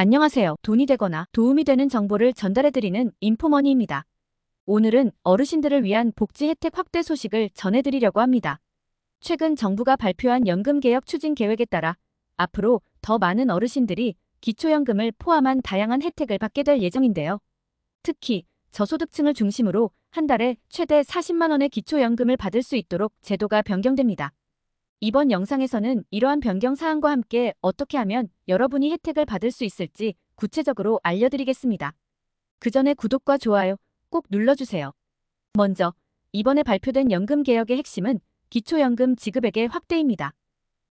안녕하세요. 돈이 되거나 도움이 되는 정보를 전달해드리는 인포머니입니다. 오늘은 어르신들을 위한 복지 혜택 확대 소식을 전해드리려고 합니다. 최근 정부가 발표한 연금개혁 추진 계획에 따라 앞으로 더 많은 어르신들이 기초연금을 포함한 다양한 혜택을 받게 될 예정인데요. 특히 저소득층을 중심으로 한 달에 최대 40만 원의 기초연금을 받을 수 있도록 제도가 변경됩니다. 이번 영상에서는 이러한 변경 사항과 함께 어떻게 하면 여러분이 혜택을 받을 수 있을지 구체적으로 알려드리겠습니다. 그 전에 구독과 좋아요 꼭 눌러주세요. 먼저 이번에 발표된 연금개혁의 핵심은 기초연금 지급액의 확대입니다.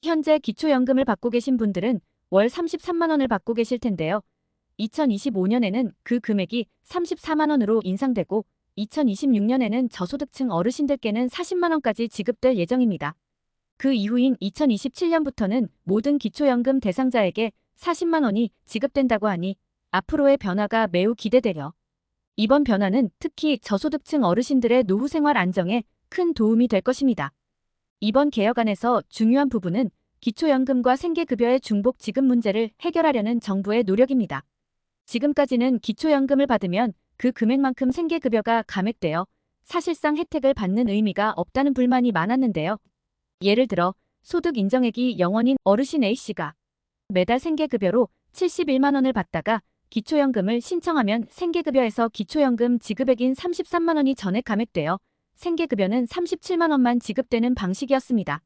현재 기초연금을 받고 계신 분들은 월 33만 원을 받고 계실 텐데요. 2025년에는 그 금액이 34만 원으로 인상되고 2026년에는 저소득층 어르신들께는 40만 원까지 지급될 예정입니다. 그 이후인 2027년부터는 모든 기초연금 대상자에게 40만 원이 지급된다고 하니 앞으로의 변화가 매우 기대되려. 이번 변화는 특히 저소득층 어르신들의 노후 생활 안정에 큰 도움이 될 것입니다. 이번 개혁안에서 중요한 부분은 기초연금과 생계급여의 중복 지급 문제를 해결하려는 정부의 노력입니다. 지금까지는 기초연금을 받으면 그 금액만큼 생계급여가 감액되어 사실상 혜택을 받는 의미가 없다는 불만이 많았는데요. 예를 들어 소득 인정액이 0원인 어르신 A씨가 매달 생계급여로 71만 원을 받다가 기초연금을 신청하면 생계급여에서 기초연금 지급액인 33만 원이 전액 감액되어 생계급여는 37만 원만 지급되는 방식이었습니다.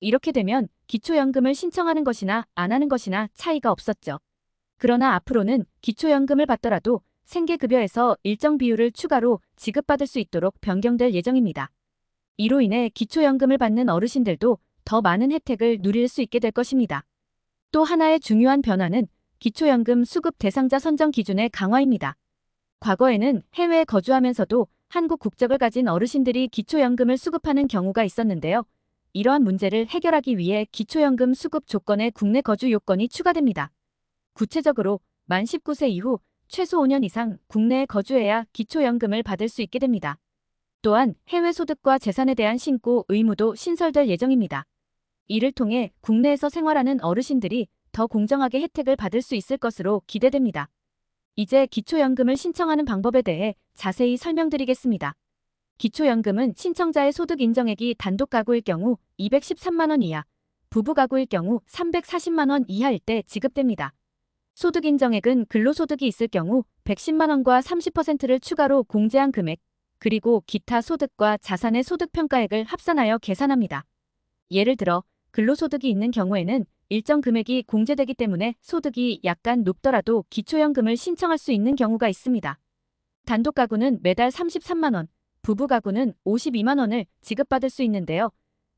이렇게 되면 기초연금을 신청하는 것이나 안 하는 것이나 차이가 없었죠. 그러나 앞으로는 기초연금을 받더라도 생계급여에서 일정 비율을 추가로 지급받을 수 있도록 변경될 예정입니다. 이로 인해 기초연금을 받는 어르신들도 더 많은 혜택을 누릴 수 있게 될 것입니다. 또 하나의 중요한 변화는 기초연금 수급 대상자 선정 기준의 강화입니다. 과거에는 해외에 거주하면서도 한국 국적을 가진 어르신들이 기초연금을 수급하는 경우가 있었는데요. 이러한 문제를 해결하기 위해 기초연금 수급 조건에 국내 거주 요건이 추가됩니다. 구체적으로 만 19세 이후 최소 5년 이상 국내에 거주해야 기초연금을 받을 수 있게 됩니다. 또한 해외 소득과 재산에 대한 신고 의무도 신설될 예정입니다. 이를 통해 국내에서 생활하는 어르신들이 더 공정하게 혜택을 받을 수 있을 것으로 기대됩니다. 이제 기초연금을 신청하는 방법에 대해 자세히 설명드리겠습니다. 기초연금은 신청자의 소득 인정액이 단독 가구일 경우 213만 원 이하, 부부 가구일 경우 340만 원 이하일 때 지급됩니다. 소득 인정액은 근로소득이 있을 경우 110만 원과 30%를 추가로 공제한 금액, 그리고 기타 소득과 자산의 소득평가액을 합산하여 계산합니다. 예를 들어 근로소득이 있는 경우에는 일정 금액이 공제되기 때문에 소득이 약간 높더라도 기초연금을 신청할 수 있는 경우가 있습니다. 단독 가구는 매달 33만 원, 부부 가구는 52만 원을 지급받을 수 있는데요.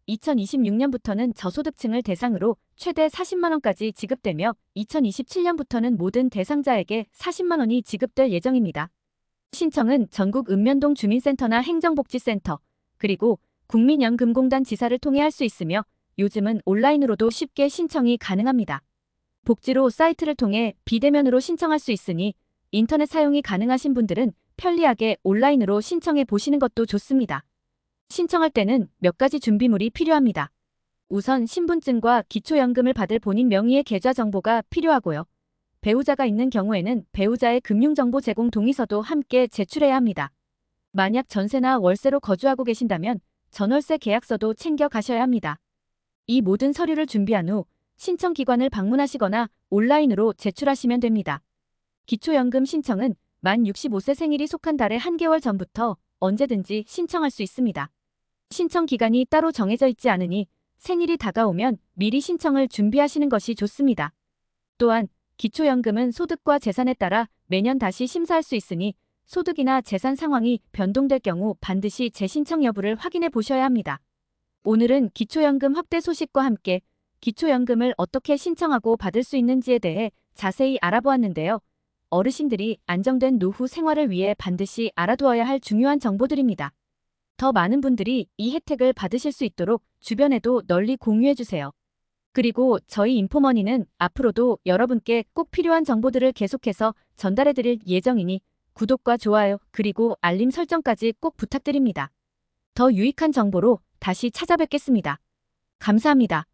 2026년부터는 저소득층을 대상으로 최대 40만 원까지 지급되며 2027년부터는 모든 대상자에게 40만 원이 지급될 예정입니다. 신청은 전국 읍면동 주민센터나 행정복지센터, 그리고 국민연금공단 지사를 통해 할 수 있으며 요즘은 온라인으로도 쉽게 신청이 가능합니다. 복지로 사이트를 통해 비대면으로 신청할 수 있으니 인터넷 사용이 가능하신 분들은 편리하게 온라인으로 신청해 보시는 것도 좋습니다. 신청할 때는 몇 가지 준비물이 필요합니다. 우선 신분증과 기초연금을 받을 본인 명의의 계좌 정보가 필요하고요. 배우자가 있는 경우에는 배우자의 금융정보 제공 동의서도 함께 제출해야 합니다. 만약 전세나 월세로 거주하고 계신다면 전월세 계약서도 챙겨 가셔야 합니다. 이 모든 서류를 준비한 후 신청기관을 방문하시거나 온라인으로 제출하시면 됩니다. 기초연금 신청은 만 65세 생일이 속한 달의 한 개월 전부터 언제든지 신청할 수 있습니다. 신청 기간이 따로 정해져 있지 않으니 생일이 다가오면 미리 신청을 준비하시는 것이 좋습니다. 또한 기초연금은 소득과 재산에 따라 매년 다시 심사할 수 있으니 소득이나 재산 상황이 변동될 경우 반드시 재신청 여부를 확인해 보셔야 합니다. 오늘은 기초연금 확대 소식과 함께 기초연금을 어떻게 신청하고 받을 수 있는지에 대해 자세히 알아보았는데요. 어르신들이 안정된 노후 생활을 위해 반드시 알아두어야 할 중요한 정보들입니다. 더 많은 분들이 이 혜택을 받으실 수 있도록 주변에도 널리 공유해주세요. 그리고 저희 인포머니는 앞으로도 여러분께 꼭 필요한 정보들을 계속해서 전달해드릴 예정이니 구독과 좋아요 그리고 알림 설정까지 꼭 부탁드립니다. 더 유익한 정보로 다시 찾아뵙겠습니다. 감사합니다.